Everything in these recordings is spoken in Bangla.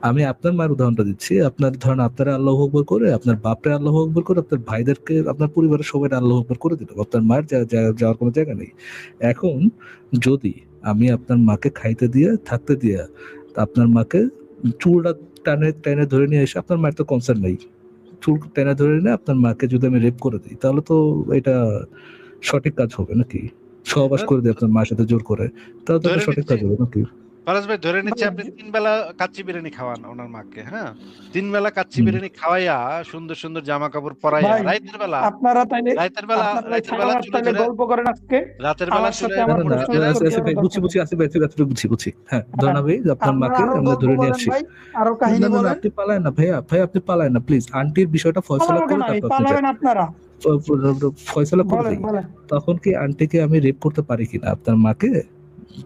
আমি আপনার মায়ের উদাহরণটা দিচ্ছি। আপনার ধরেন আপনারা আল্লাহু আকবার করে, আপনার বাপরে আল্লাহু আকবার করে, আপনার ভাইদেরকে, আপনার পরিবারের সবাই আল্লাহু আকবার করে দিল। আপনার মায়ের যাওয়ার কোনো জায়গা নেই। এখন যদি আমি আপনার মাকে খাইতে দিয়ে, থাকতে দিয়া, আপনার মাকে চুলটা টেনে ধরে নিয়ে এসে, আপনার মায়ের তো কনসার্ন নেই। চুল টেনে ধরে নিয়ে আপনার মাকে যদি আমি রেপ করে দিই, তাহলে তো এটা সঠিক কাজ হবে নাকি? সহবাস করে দিই আপনার মায়ের সাথে জোর করে, তাহলে তো এটা ধরে সঠিক নিচ্ছি কাজ হবে নাকি? ফারাজ ভাই, ধরে নিচ্ছি আপনি 3 বেলা কাচ্চি বিরিয়ানি খাওয়ান ওনার মাকে, হ্যাঁ? 3 বেলা কাচ্চি বিরিয়ানি খাওয়াইয়া, সুন্দর সুন্দর জামা কাপড় পরাইয়া, ভাই রাতের বেলা আপনারা তাইলে চুলে তাইলে ধরে, গল্প করেন আজকে রাতের বেলা আমার চুলে সাথে আমার না, না, প্রশ্নের উত্তর আসিফ দেওয়ার ভাই বুঝছি, দরকার নেই। আসিফ ভাই তুই এতটুকু বুঝছি। হ্যাঁ, ধরেন হ্যাঁ, আমি আপনার আপনারা মাকে আরো আমরা গল্প ধরে নিয়ে বলেন আসছি। ভাই, আরো কাহিনী না, বলেন। আপনি পালায়েন না ভাইয়া, আপনি পালায়েন না প্লিজ। আন্টির বিষয়টা ফয়সালা পালাবো করে কেন আমি? তারপর আপনি যান। পালাবেন আপনারা। ফয়সালা করে বলেন দেই। বলেন। তখন কি আন্টিকে আমি রেপ করতে পারি কিনা আপনার মাকে?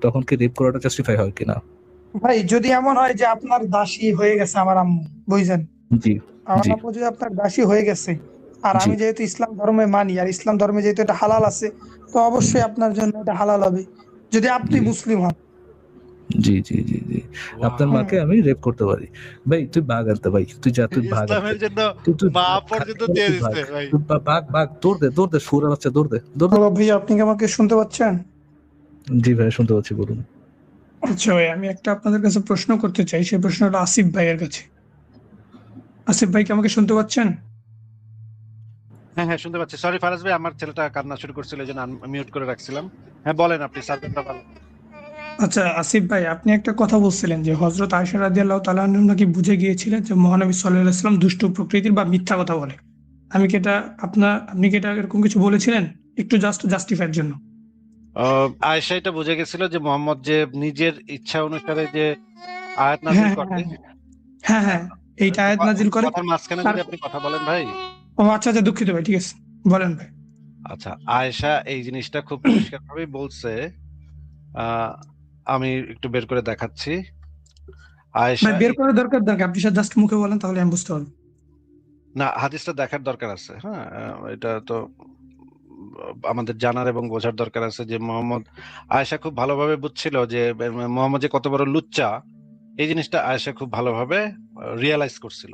তখন কি রেপ করাটা জাস্টিফাই হয় কিনা? ভাই যদি এমন হয় যে আপনার দাসী হয়ে গেছে আমার আম্মু, বুঝছেন? জি, আমার জি, আম্মু যদি আপনার দাসী হয়ে গেছে, আর জি, আমি যেহেতু ইসলাম ধর্মে মানি, আর ইসলাম ধর্মে যেহেতু এটা হালাল আছে, তো অবশ্যই আপনার জন্য এটা হালাল হবে, যদি আপনি জি, মুসলিম হন। জি, জি, জি, জি। আপনার ওয়াও, মাকে আমি রেপ করতে পারি। ভাই তুই ভাগ আনতে, ভাই তুই যা, তুই ভাগ আনতে। ইসলামের জন্য তুই মা ভাগ, পর্যন্ত খালি দিয়ে তুই ভাগ। দিচ্ছে ভাই। তুই ভাগ, দৌড় দে, শুয়োরের বাচ্চা, দৌড় দে, দৌড় দে। হ্যালো ভাই, আপনি কি আমাকে শুনতে পাচ্ছেন? জি ভাই, শুনতে পাচ্ছি, বলুন। আচ্ছা ভাই, আমি একটা আপনাদের কাছে প্রশ্ন করতে চাই, সেই প্রশ্নটা আসিফ ভাইয়ের কাছে। আসিফ ভাই কি আমাকে শুনতে পাচ্ছেন? হ্যাঁ হ্যাঁ, শুনতে পাচ্ছি। সরি ফারাজ ভাই, আমার ছেলেটা কান্না শুরু করছিল, এই জন্য মিউট করে রাখছিলাম। হ্যাঁ বলেন, আপনি সাবজেক্টটা ভালো। আচ্ছা আসিফ ভাই, আপনি একটা কথা বলছিলেন যে হযরত আয়েশা রাদিয়াল্লাহু তাআলা আনহা নাকি বুঝে গিয়েছিলেন যে মহানবী সাল্লাল্লাহু আলাইহি ওয়াসাল্লাম দুষ্ট প্রকৃতির বা মিথ্যা কথা বলে। আপনি কি এটা এরকম কিছু বলেছিলেন? একটু জাস্টিফাইয়ের জন্য। আয়েশা এটা বুঝে গেছিল যে মোহাম্মদ যে নিজের ইচ্ছা অনুসারে যে আয়াত নাযিল হ্যাঁ, করে। হ্যাঁ, হ্যাঁ, হ্যাঁ। এইটা একটু আয়াত নাজিল করে। কথার মাঝখানে তার যদি আপনি কথা বলেন ভাই। ও আচ্ছা, আচ্ছা, দুঃখিত ভাই, ঠিক আছে। বলেন ভাই। আচ্ছা, আয়েশা এই জিনিসটা খুব পরিষ্কার ভাবেই বলছে। আহ, আমি একটু বের করে দেখাচ্ছি। আয়েশা ভাই বের করে দরকার আপনি জাস্ট মুখে বলেন, তাহলে আমি বুঝতে পারবো। না, হাদিসটা দেখার দরকার আছে, হ্যাঁ। এটা তো আমাদের জানার এবং বোঝার দরকার আছে যে আয়েশা খুব ভালোভাবে বুঝছিল যে মোহাম্মদ যে কত বড় লুচ্চা, এই জিনিসটা আয়েশা খুব ভালোভাবে রিয়েলাইজ করছিল।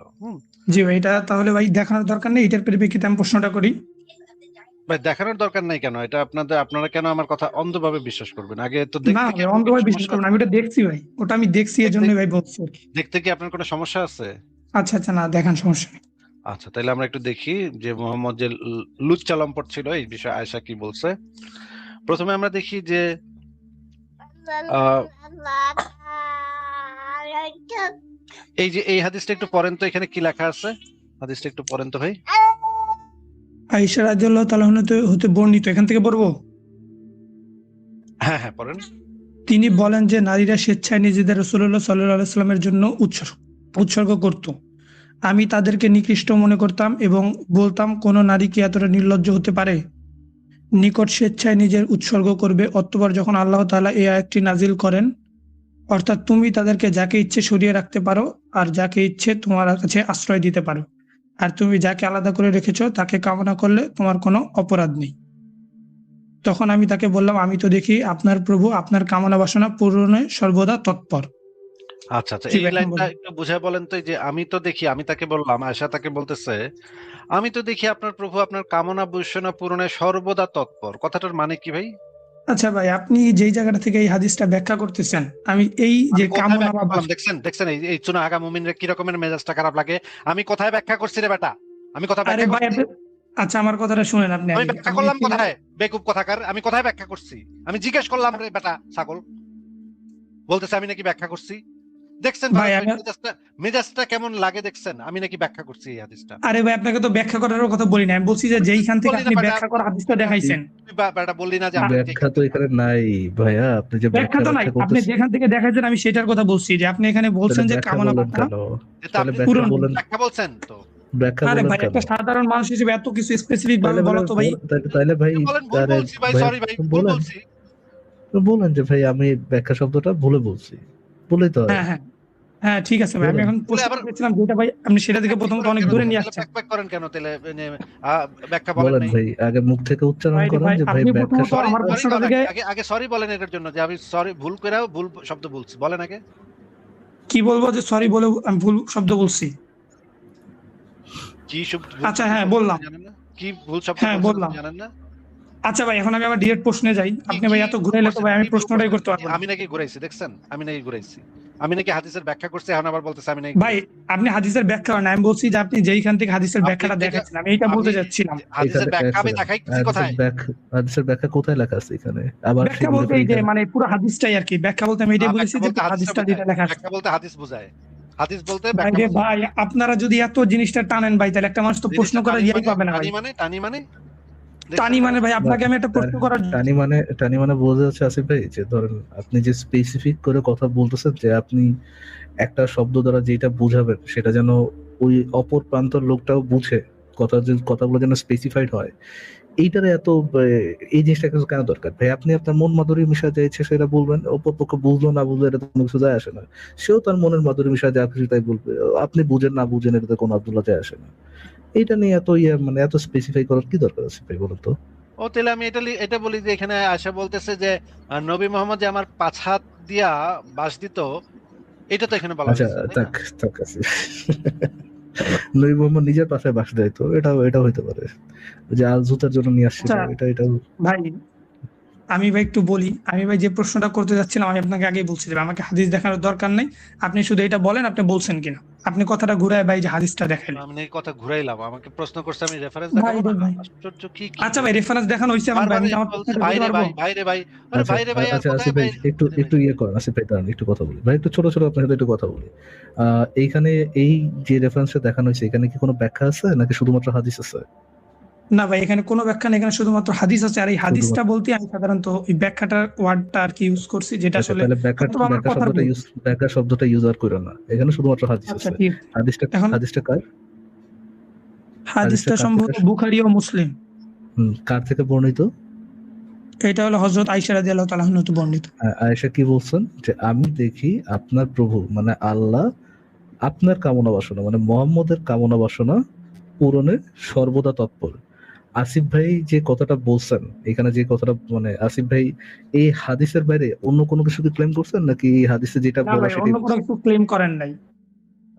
জি ভাই, এটা তাহলে ভাই দেখানোর দরকার নেই, এটার পরিপ্রেক্ষিতে আমি প্রশ্নটা করি। ভাই দেখানোর দরকার নাই কেন? এটা আপনারা কেন আমার কথা অন্ধভাবে বিশ্বাস করবেন? আগে তো না দেখতে কি ভাই, আপনার কোনো অন্ধভাবে বিশ্বাস সমস্যা করবেন না, আছে? আমি ওটা দেখছি ভাই, ওটা আমি দেখছি, এই দেখতে জন্যই ভাই বলছি আর কি। দেখতে কি আপনার কোনো সমস্যা আছে? আচ্ছা, আচ্ছা, না দেখান, সমস্যা নেই। আচ্ছা, তাহলে আমরা একটু দেখি যে মোহাম্মদ যে লুচ্চা লম্পট ছিল, এই বিষয়ে আয়েশা কি বলছে। প্রথমে আমরা দেখি যে আহ, এই হাদিসটা একটু পড়েন তো, এখানে কি লেখা আছে? হাদিসটা একটু পড়েন তো ভাই। আয়েশা রাদিয়াল্লাহু তাআলা হতে বর্ণিত, এখান থেকে পড়বো। হ্যাঁ হ্যাঁ, পড়েন। তিনি বলেন যে নারীরা স্বেচ্ছায় নিজেদের রাসূলুল্লাহ সাল্লাল্লাহু আলাইহি ওয়াসাল্লামের জন্য উৎসর্গ করত। আমি তাদেরকে নিকৃষ্ট মনে করতাম এবং বলতাম, কোন নারী কি এতটা নির্লজ্জ হতে পারে? নিকট স্বেচ্ছায় নিজের উৎসর্গ করবে। অতঃপর যখন আল্লাহ তাআলা এই আয়াতটি নাজিল করেন, অর্থাৎ তুমি তাদেরকে যাকে ইচ্ছে সরিয়ে রাখতে পারো আর যাকে ইচ্ছে তোমার কাছে আশ্রয় দিতে পারো, আর তুমি যাকে আলাদা করে রেখেছো তাকে কামনা করলে তোমার কোনো অপরাধ নেই। তখন আমি তাকে বললাম, আমি তো দেখি আপনার প্রভু আপনার কামনা বাসনা পূরণে সর্বদা তৎপর। আচ্ছা আচ্ছা, জি এই ভাই, এখন লাইনটা বলেন। একটু বুঝায় বলেন তো। এই যে আমি তো দেখি, আমি তাকে বললাম, আয়েশা তাকে বলতেছে, আমি তো দেখি আপনার প্রভু আপনার কামনা বাসনা পূরণে সর্বদা তৎপর। কথাটার মানে কি ভাই? আচ্ছা ভাই, আপনি যেই জায়গাটা থেকে এই হাদিসটা ব্যাখ্যা করতেছেন, আমি এই যে আমি কোথায় কামনা ব্যাখ্যা বা করলাম? দেখছেন দেখছেন, এই চুনা হাগা মুমিনের কি রকমের মেজাজটা খারাপ লাগে। আমি কোথায় ব্যাখ্যা করছি রে বেটা? আমি কথা আরে ব্যাখ্যা ভাই করছি? আচ্ছা, আমার কথাটা শুনেন আপনি আমি আগে। ব্যাখ্যা আমি করলাম এখানে কোথায়? বেকুব কথাকার, আমি কোথায় ব্যাখ্যা করছি? আমি জিজ্ঞেস করলাম রে বেটা ছাগল, বলতেছে আমি নাকি ব্যাখ্যা করছি। দেখছেন ভাই ফারাজ ভাই, আমি মেজাজটা কেমন লাগে দেখছেন? আমি নাকি ব্যাখ্যা করছি এই হাদিসটা। আরে ভাই, আপনাকে তো ব্যাখ্যা করার কথা বলি না, আমি বলছি যে তুই যেইখান থেকে বললি না আপনি বেটা, ব্যাখ্যা করা হাদিসটা দেখাইছেন। তুই বেটা বললি না যে আমি নাকি ব্যাখ্যা এখান তো থেকে। এখানে নাই ভাইয়া, আপনি যে ব্যাখ্যা ব্যাখ্যা তো নাই, ব্যাখ্যা আপনি করতেছেন। যেখান থেকে দেখাইছেন আমি সেটার কথা বলছি, যে আপনি এখানে তাহলে বলছেন যে ব্যাখ্যা কামনা বললেন বাসনা কেন? এটা তাহলে আপনি ব্যাখ্যা পূরণ। বললেন, ব্যাখ্যা বলছেন তো? ব্যাখ্যা আরে বললেন ভাই, কেন? একটা সাধারণ মানুষ হিসেবে এত কিছু স্পেসিফিক ভাবে তাহলে বলো বলে তো ভাই। তাহলে ভাই, বলেন ভুল আরে বলছি ভাই, ভাইয়া সরি ভাই, ভুল বলেন, বলছি। বলেন যে ভাই আমি ব্যাখ্যা শব্দটা ভুলে বলছি, বলেই তো হয়। হ্যাঁ, হ্যাঁ, হ্যাঁ, ঠিক আছে ভাই, আমি বলেন। এখন বলে প্রশ্ন আবার করেছিলাম যেটা ভাই আপনি সেটা থেকে প্যাক প্যাক প্রথমত করেন অনেক কেন দূরে তাহলে? নিয়ে তাহলে আসছেন। প্যাক প্যাক করেন কেন তাহলে? ব্যাখ্যা বলেন বলেন নাই। ভাই, আগে মুখ থেকে উচ্চারণ ভাই রে করেন ভাই, যে ভাই আপনি ব্যাখ্যা প্রথমত সরি আমার শব্দটা। সরি প্রশ্নটা কন, থেকে আগে আগে সরি বলেন এটার জন্য যে আমি সরি ভুল করেও ভুল শব্দ বলছি। বলেন আগে। কি বলবো যে সরি বলে আমি ভুল শব্দ বলছি? কি ভুল আচ্ছা শব্দ হ্যাঁ বলছেন বললাম। আপনি জানেন না? কি ভুল শব্দ হ্যাঁ বলছেন বললাম। আপনি জানেন না? আচ্ছা ভাই এখন আমি আবার ডিরেক্ট প্রশ্নে যাই। কি আপনি কি ভাই এত ভুল ঘুরাইলে তো করছেন? ভাই আমি কি ভুল প্রশ্নটাই করছেন? করতে পারবো না। আমি নাকি ঘুরাইছি দেখছেন? আমি নাকি ঘুরাইছি। আমি নাকি হাদিসের ব্যাখ্যা করছি এখন আবার বলতেছে আমি নাকি ভাই ঘুরাইছি। আপনি হাদিসের ব্যাখ্যা করেন। আমি বলছি যে আপনি যেইখান থেকে হাদিসের আপনি ব্যাখ্যাটা যেটা দেখাচ্ছেন আমি এইটা আমি বলতে চাচ্ছিলাম। হাদিসের এখানে এক ব্যাখ্যা আমি সেকেন্ড, দেখাইতেছি কোথায়? হাদিসের ব্যাখ্যা কোথায় লেখা আছে এখানে? আবার ব্যাখ্যা সেগুলো বলতে ফের এই যে এখানে মানে পুরো হাদিসটাই আরকি। ব্যাখ্যা বলতে আমি এটাই বলেছি ব্যাখ্যা যে বলতে পুরো হাদিসটা হাদিসটা বোঝায়। যেটা লেখা আছে। ব্যাখ্যা বলতে হাদিস বোঝায়। হাদিস বলতে ভাই ব্যাখ্যা রে বোঝায়। ভাই আপনারা যদি এত জিনিসটা টানেন ভাই তাহলে একটা মানুষ তো প্রশ্ন জিনিসটা করার ইয়াই পাবে না ভাই। টানি মানে দেখছেন টানি না মানে ভাই অবস্থা? না, আপনাকে আমি একটা প্রশ্ন করার টানি মানে বোঝা যাচ্ছে আসিফ ভাই যে ধরেন আপনি যে স্পেসিফিক করে কথা বলতেছেন যে আপনি একটা শব্দ দ্বারা যেটা বুঝাবেন সেটা যেন ওই অপর প্রান্তর লোকটাও বুঝে, কথাগুলো যেন স্পেসিফাইড হয়। এইটারে এত এই জিনিসটা কিছু কেন দরকার ভাই? আপনি আপনার মন মাধুরী মিশা যা ইচ্ছে সেটা বলবেন, অপর পক্ষ বুঝলো না বুঝলো এটা কোনো কিছু যায় আসে না। সেও তার মনের মাধুরী মিশা যা খুশি তাই বলবে, আপনি বুঝেন না বুঝেন এটাতে কোনো আব্দুল্লাহ যায় আসে না। এইটা নিয়ে এত মানে এত স্পেসিফাই করার কি দরকার আছে ভাই বলুন তো? ও তাহলে আমি এটা বলি যে এখানে আয়সা বলতেছে যে নবী মোহাম্মদ যে আমার ৫ হাত দিয়া বাঁশ দিত, এটা তো এখানে বলা আচ্ছা হয়েছে, তাই না? থাক আছে। নবী মোহাম্মদ নিজের পাশে বাস দেয় তো এটাও হইতে পারে যে আল জুতার জন্য নিয়ে আসছিল, আচ্ছা এটা ভাই আমি ভাই একটু বলি। আমি ভাই যে প্রশ্নটা করতে যাচ্ছিলাম আমি আপনাকে আগেই বলছি যে আমাকে হাদিস দেখানোর দরকার নাই। আপনি শুধু এটা বলেন আপনি বলছেন কিনা। আপনি কথাটা ঘুরায় ভাই যে হাদিসটা দেখাইলেন। আমি নাকি কথা ঘুরাইলাম, আমাকে প্রশ্ন করছে আমি রেফারেন্স ভাই দেখাবো রে না? ভাই আশ্চর্য, কি আচ্ছা রে? ভাই রেফারেন্স দেখানো হয়েছে এখন ভাই বারবার আমি কি এসে আমার বলছে প্রশ্নটা ভাই দিতে রে পারবো? ভাই, ভাই রে ভাই। আরে আচ্ছা ভাই রে ভাই আর আচ্ছা কোথায় আসিফ ভাই ভাই? ভাই রে ভাই। একটু ইয়ে করেন, আসিফ ভাই দাঁড়ান একটু কথা বলি ভাই, একটু ছোট আপনার সাথে একটু কথা বলি। এইখানে এই যে রেফারেন্সটা দেখানো হয়েছে এখানে কি কোনো ব্যাখ্যা আছে নাকি শুধুমাত্র হাদিস আছে? না ভাই এখানে কোনো ব্যাখ্যা নেই, এখানে শুধুমাত্র হাদিস আছে। আর এই হাদিসটা শুধুমাত্র বলতে আমি সাধারণত ওই ব্যাখ্যাটার ওয়ার্ডটা আর কি ইউজ করছি যেটা আচ্ছা আসলে তাহলে হয়তো আমার কথার ভুল। ব্যাখ্যা শব্দটা ইউজ আর করো না, এখানে শুধুমাত্র হাদিস আচ্ছা আছে। ঠিক আছে। হাদিসটা এখন হাদিসটা কার হাদিসটা হাদিসটা কার থেকে সম্ভবত বুখারী ও মুসলিম। কার থেকে বর্ণিত? এটা হলো হযরত আয়েশা রাদিয়াল্লাহু তাআলা আনহা হতে বর্ণিত। আয়েশা কি বলছেন যে আমি দেখি আপনার প্রভু মানে আল্লাহ আপনার কামনা বাসনা মানে মোহাম্মদের কামনা বাসনা পূরণে সর্বদা তৎপর। আসিফ ভাই যে কথাটা বলছেন এখানে, যে কথাটা মানে আসিফ ভাই এই হাদিসের বাইরে অন্য কোনো কিছু কি ক্লেম করছেন নাকি এই হাদিসে যেটা না বলা ভাই সেটাই অন্য কোনো বলছেন? কিছু ক্লেম করেন নাই।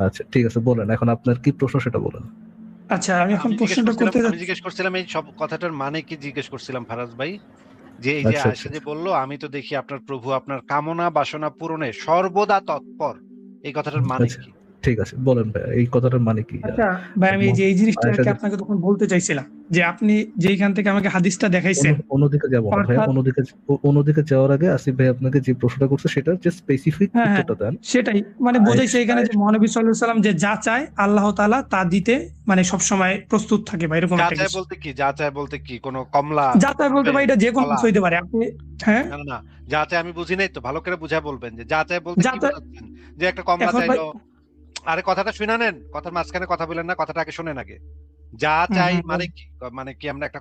আচ্ছা ঠিক আছে বলেন, এখন আপনার কি প্রশ্ন সেটা বলেন। আচ্ছা আমি এখন প্রশ্নটা করতে আমি যাচ্ছি। জিজ্ঞেস করছিলাম এই সব কথাটার মানে কি জিজ্ঞেস করছিলাম ফারাজ ভাই, যে এই যে আচ্ছা আয়েশা যে বললো আমি তো দেখি আপনার প্রভু আপনার কামনা বাসনা পূরণে সর্বদা তৎপর, এই কথাটার মানে আচ্ছা কি? ঠিক আছে বলেন ভাই এই কথাটার মানে কি? আচ্ছা ভাই আমি এই যে এই জিনিসটা আর আয়েশা কি আপনাকে তখন বলতে চাইছিলাম যে আপনি যেইখান থেকে আমাকে হাদিসটা দেখাইছেন অন্যদিকে যাব না ভাইয়া, অর্থাৎ অন্যদিকে যাওয়ার আগে আসিফ ভাই আপনাকে যে প্রশ্নটা করছে সেটার যে স্পেসিফিক হ্যাঁ হ্যাঁ উত্তরটা দেন। সেটাই মানে বোঝাইছে এখানে যে মহানবী সাল্লাল্লাহু আলাইহি সাল্লাম যে যা চায় আল্লাহ তাআলা তা দিতে মানে সবসময় প্রস্তুত থাকে বা এরকম যা একটা চায় কিছু। বলতে কি? যা চায় বলতে কি? কোনো কমলা, যা চায় বলতে ভাই এটা যে কোনো কলা? কিছু হইতে পারে। আপনি হ্যাঁ না, না, না। যা চায় আমি বুঝি নাই তো। ভালো করে বুঝায় বলবেন যে যা চায় বলতে যা কি চায় বোঝাচ্ছেন? যে একটা কমলা এখন ভাই চাইলো। আরে কথাটা শুইনা নেন। কথার মাঝখানে কথা বলেন না। কথাটা আগে শোনেন আগে। যা চাই মানে কি? মানে কি আমরা একটা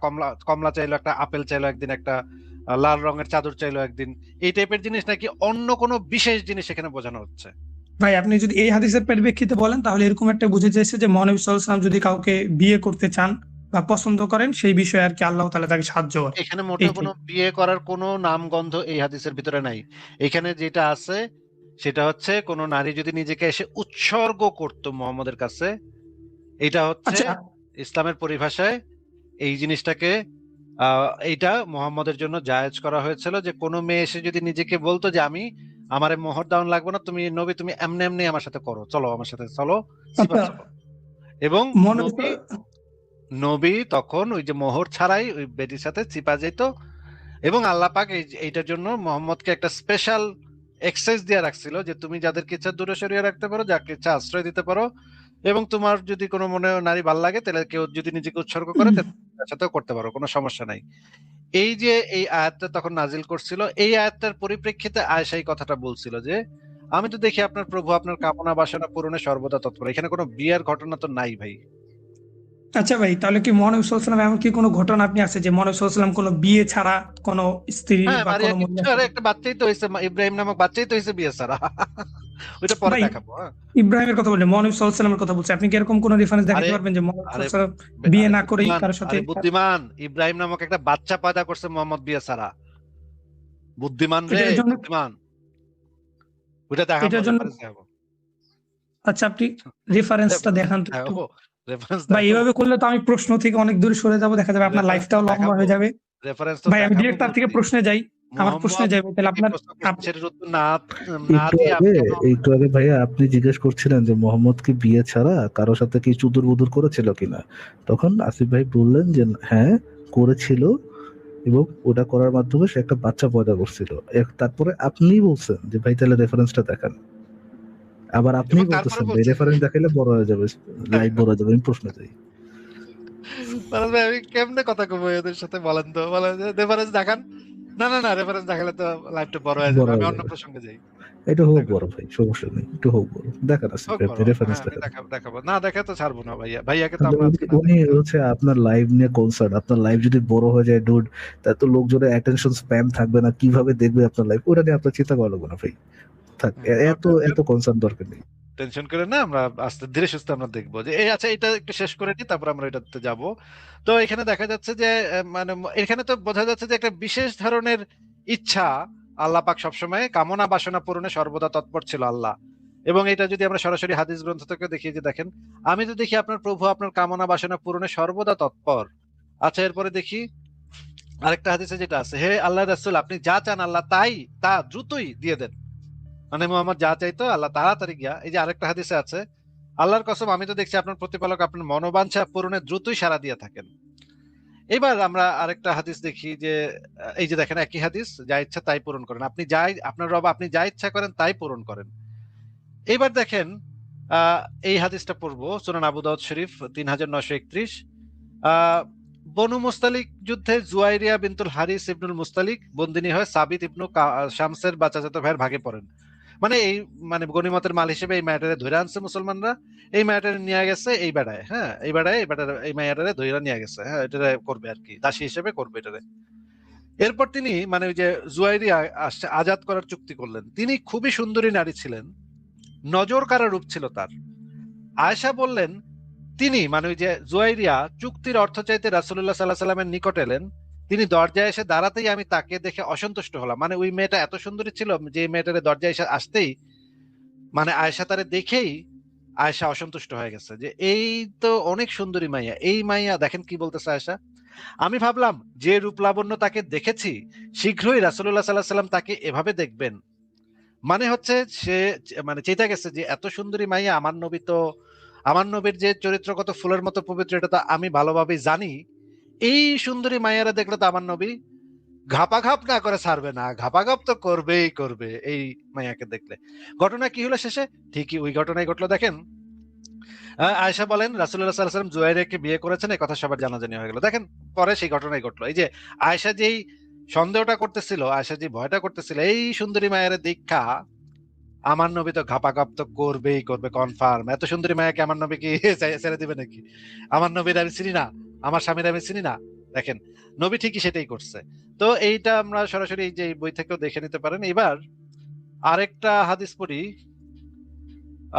কমলা চাইলো, একটা আপেল চাইলো একদিন, একটা লাল রঙের চাদর চাইলো একদিন। এই টাইপের জিনিস নাকি অন্য কোনো বিশেষ জিনিস এখানে বোঝানো হচ্ছে? ভাই আপনি যদি এই হাদিসের পরিপ্রেক্ষিতে বলেন তাহলে এরকম একটা বুঝে চাইছে যে মহানবী সাল্লাল্লাহু আলাইহি সাল্লাম যদি কাউকে বিয়ে করতে চান বা পছন্দ করেন সেই বিষয়ে আর কি আল্লাহ তাআলা তাকে সাহায্য করে। এখানে মোটেও এইটাই। কোনো বিয়ে করার কোনো নামগন্ধ এই হাদিসের ভিতরে নাই। এখানে যেটা আছে সেটা হচ্ছে কোন নারী যদি নিজেকে এসে উৎসর্গ করত মুহাম্মদের কাছে, এটা হচ্ছে আচ্ছা ইসলামের পরিভাষায় এই জিনিসটাকে এইটা মুহাম্মদের জন্য জায়েজ করা হয়েছিল যে কোন মেয়ে এসে যদি নিজেকে বলতো যে আমি আমারে মোহর দাওন লাগবে না, তুমি নবী তুমি এমনি এমনি আমার সাথে করো, চলো আমার সাথে চলো, সিপা আচ্ছা চলো। এবং মহানবী নবী নবী তখন ওই যে মোহর ছাড়াই ওই বেটির সাথে চিপা যেত। এবং আল্লাহ পাক এইটার জন্য মোহাম্মদকে একটা স্পেশাল এক্সেস দিয়ে রাখছিল যে তুমি যাদেরকে ইচ্ছা দূরে সরিয়ে রাখতে পারো, যাকে ইচ্ছা আশ্রয় দিতে পারো, এবং তোমার যদি কোনো মনে নারী ভাল লাগে তাহলে কেউ যদি নিজেকে উৎসর্গ করে তাহলে তার সাথেও করতে পারো, কোনো সমস্যা নাই। এই যে এই আয়াতটা তখন নাজিল করছিল, এই আয়াতটার পরিপ্রেক্ষিতে আয়েশা এই কথাটা বলছিল যে আমি তো দেখি আপনার প্রভু আপনার কামনা বাসনা পূরণে সর্বদা তৎপর। এখানে কোনো বিয়ের ঘটনা তো নাই ভাই। আচ্ছা ভাই তাহলে কি মহানবী সাল্লাল্লাহু আলাইহি সাল্লাম এমন কি কোনো ঘটনা আপনি আছে যে মহানবী সাল্লাল্লাহু আলাইহি সাল্লাম কোনো বিয়ে ছাড়া কোনো স্ত্রী হ্যাঁ, বা মারিয়া কোনো কিচ্ছু, মহিলার আরে সাথে? একটা বাচ্চাই তো হইছে, ইব্রাহিম নামক বাচ্চাই তো হইছে বিয়ে ছাড়া। ওইটা পরে ভাই দেখাবো। হ্যাঁ, ইব্রাহিমের কথা বললেন, মহানবী সাল্লাল্লাহু আলাইহি সাল্লামের কথা বলছি। আপনি কি এরকম কোনো রেফারেন্স আরে দেখাতে পারবেন যে মহানবী আরে সাল্লাল্লাহু আলাইহি সাল্লাম বিয়ে আরে না করেই বুদ্ধিমান, কারোর সাথে আরে বুদ্ধিমান ইব্রাহিম নামক একটা বাচ্চা পয়দা করছে মোহাম্মদ বিয়ে ছাড়া। বুদ্ধিমান রে, এটার জন্য বুদ্ধিমান। ওইটা দেখাবো, এটার জন্য রেফারেন্স দেখাবো। আচ্ছা, আপনি রেফারেন্সটা দেখান তো হ্যাঁ, একটু। ও রেফারেন্স ভাই দেখাবো। এভাবে করলে তো আমি প্রশ্ন থেকে অনেক দূরে সরে যাবো, দেখা যাবে আপনার রেফারেন্স লাইফটাও লম্বা দেখাবো, হয়ে যাবে। রেফারেন্স তো ভাই আমি দেখাবো ডিরেক্ট তার থেকে বলছি। প্রশ্নে যাই, আমার প্রশ্নে মোহাম্মদ যাই ভাই, তাহলে কি আপনার প্রশ্ন করছে সেটার উত্তর না একটু দিয়ে আগে আপনি কেন? একটু আগে ভাইয়া আপনি জিজ্ঞেস করছিলেন যে মোহাম্মদ কি বিয়ে ছাড়া কারোর সাথে কি চুদুর বুদুর করেছিল কিনা, তখন আসিফ ভাই বললেন যে হ্যাঁ করেছিল এবং ওটা করার মাধ্যমে সে একটা বাচ্চা পয়দা করছিল। তারপরে আপনি বলছেন যে ভাই তাহলে রেফারেন্সটা দেখান, আবার আপনি এবং তারপরে বলতেছেন ভাই বলছে রেফারেন্স দেখাইলে বড় হয়ে যাবে, লাইভ বড় হয়ে যাবে। আমি প্রশ্ন চাই। ফারাজ ভাই আমি কেমনে কথা কব এদের সাথে বলেন তো, বলেন রেফারেন্স দেখান। না না না, রেফারেন্স দেখালে তো লাইভটা বড় হয়ে যাবে, বড় আমি হয়ে অন্য যাবে, প্রসঙ্গে যাই। এটা হোক দেখো বড় ভাই, সমস্যা নেই, একটু হোক বড় দেখান আসিফ হোক ভাই, বড়, আপনি রেফারেন্স হ্যাঁ আমি দেখান। দেখাবো দেখাবো, না দেখে তো ছাড়বো না ভাইয়া, ভাইয়াকে তো তাহলে আমরা উনি আজকে না উনি দেখে ছাড়বো। হচ্ছে আপনার লাইভ নিয়ে কনসার্ন, আপনার লাইভ যদি বড় হয়ে যায় ডুড, তা তো লোকজনের অ্যাটেনশন স্প্যান থাকবে না, কিভাবে দেখবে আপনার লাইভ, ওটা নিয়ে আপনার চিন্তা করা লাগবে না ভাই, থাক, এত এত কনসার্ন দরকার নেই। টেনশন করে না, আমরা আস্তে ধীরে সুস্থে আমরা দেখবো যে এই আচ্ছা এটা একটু শেষ করে নিই, তারপর আমরা এটাতে যাব। তো এখানে দেখা যাচ্ছে যে মানে এখানে তো বোঝা যাচ্ছে যে একটা বিশেষ ধরনের ইচ্ছা আল্লাহ পাক সবসময় কামনা বাসনা পূরণে সর্বদা তৎপর ছিল আল্লাহ। এবং এটা যদি আমরা সরাসরি হাদিস গ্রন্থ থেকে দেখি যে দেখেন, আমি তো দেখি আপনার প্রভু আপনার কামনা বাসনা পূরণে সর্বদা তৎপর। আচ্ছা এরপরে দেখি আরেকটা হাদিসে যেটা আছে, হে আল্লাহ রাসূল আপনি যা চান আল্লাহ তাই তা দ্রুতই দিয়ে দেন। মানে মোহাম্মদ যা চাইতো আল্লাহ তাড়াতাড়ি গিয়া, এই যে আরেকটা হাদিসে আছে, আল্লাহর কসম আমি তো দেখছি আপনার প্রতিপালক আপনার মনোবাঞ্ছা পূরণে দ্রুতই সাড়া দিয়ে থাকেন। এবার আমরা আরেকটা হাদিস দেখি যে এই যে দেখেন একই হাদিস, যা ইচ্ছা তাই পূরণ করেন, আপনি যাই আপনার রব আপনি যা ইচ্ছা করেন তাই পূরণ করেন। এইবার দেখেন আহ এই হাদিসটা পড়বো, সুনান আবু দাউদ শরীফ 3931। আহ বনু মুস্তালিক যুদ্ধে জুয়াইরিয়া বিনতুল হারিস ইবনুল মুস্তালিক বন্দিনী হয়ে সাবিত ইবনু শামসের বাচ্চাচাতো ভাইয়ের ভাগে পড়েন। মানে এই মানে গনিমতের মাল হিসেবে এই ম্যাটারে ধরে আনছে মুসলমানরা, এই ম্যাটারে নিয়ে গেছে এই বেড়ায়, হ্যাঁ এই বেড়ায় এই ম্যাটারে ধরে নিয়ে গেছে, হ্যাঁ এটা করবে আর কি, দাসী হিসেবে করবে এটারে। এরপর তিনি মানে ওই যে জুয়াইরিয়া আসছে আজাদ করার চুক্তি করলেন। তিনি খুবই সুন্দরী নারী ছিলেন, নজর কারা রূপ ছিল তার। আয়েশা বললেন তিনি মানে ওই যে জুয়াইরিয়া চুক্তির অর্থ চাইতে রাসূলুল্লাহ সাল্লাল্লাহু আলাইহি সাল্লামের নিকট এলেন। তিনি দরজায় এসে দাঁড়াতেই আমি তাকে দেখে অসন্তুষ্ট হলাম। মানে ওই মেয়েটা এত সুন্দরী ছিল যে মেয়েটারে দরজায় এসে আসতেই মানে আয়েশা তারে দেখেই আয়েশা অসন্তুষ্ট হয়ে গেছে যে এই তো অনেক সুন্দরী মাইয়া, এই মাইয়া দেখেন কি বলতেছে আয়েশা। আমি ভাবলাম যে রূপ লাবণ্য তাকে দেখেছি শীঘ্রই রাসূলুল্লাহ সাল্লাল্লাহু আলাইহি সাল্লাম তাকে এভাবে দেখবেন। মানে হচ্ছে সে মানে চেতা গেছে যে এত সুন্দরী মাইয়া, আমার নবীর যে চরিত্র কত ফুলের মতো পবিত্র এটা তো আমি ভালোভাবে জানি। এই সুন্দরী মাইয়ারা দেখলে তো আমার নবী ঘাপাঘাপ না করে ছাড়বে না, ঘাপাঘাপ তো করবেই করবে এই মাইয়াকে দেখলে। ঘটনা কি হলো শেষে, ঠিকই ওই ঘটনাই ঘটলো দেখেন। আয়েশা বলেন রাসূলুল্লাহ সাল্লাল্লাহু আলাইহি ওয়াসাল্লাম জুয়াইরিয়াকে বিয়ে করেছেন, এই কথা সবার জানাজানি হয়ে গেল। দেখেন পরে সেই ঘটনাই ঘটলো, এই যে আয়েশা যেই সন্দেহটা করতেছিল, আয়েশা যে ভয়টা করতেছিল এই সুন্দরী মায়ের দীক্ষা আমার নবী তো ঘাপাঘাপ তো করবেই করবে কনফার্ম। এত সুন্দরী মায়াকে আমার নবী কি ছেড়ে দিবে নাকি? আমার নবীর আমি চিনি না, আমার স্বামীর আমি চিনি না। দেখেন নবী ঠিকই সেটাই করছে। তো এইটা আমরা সরাসরি এই যে এই বই থেকেও দেখে নিতে পারেন। এবার আরেকটা হাদিস পড়ি।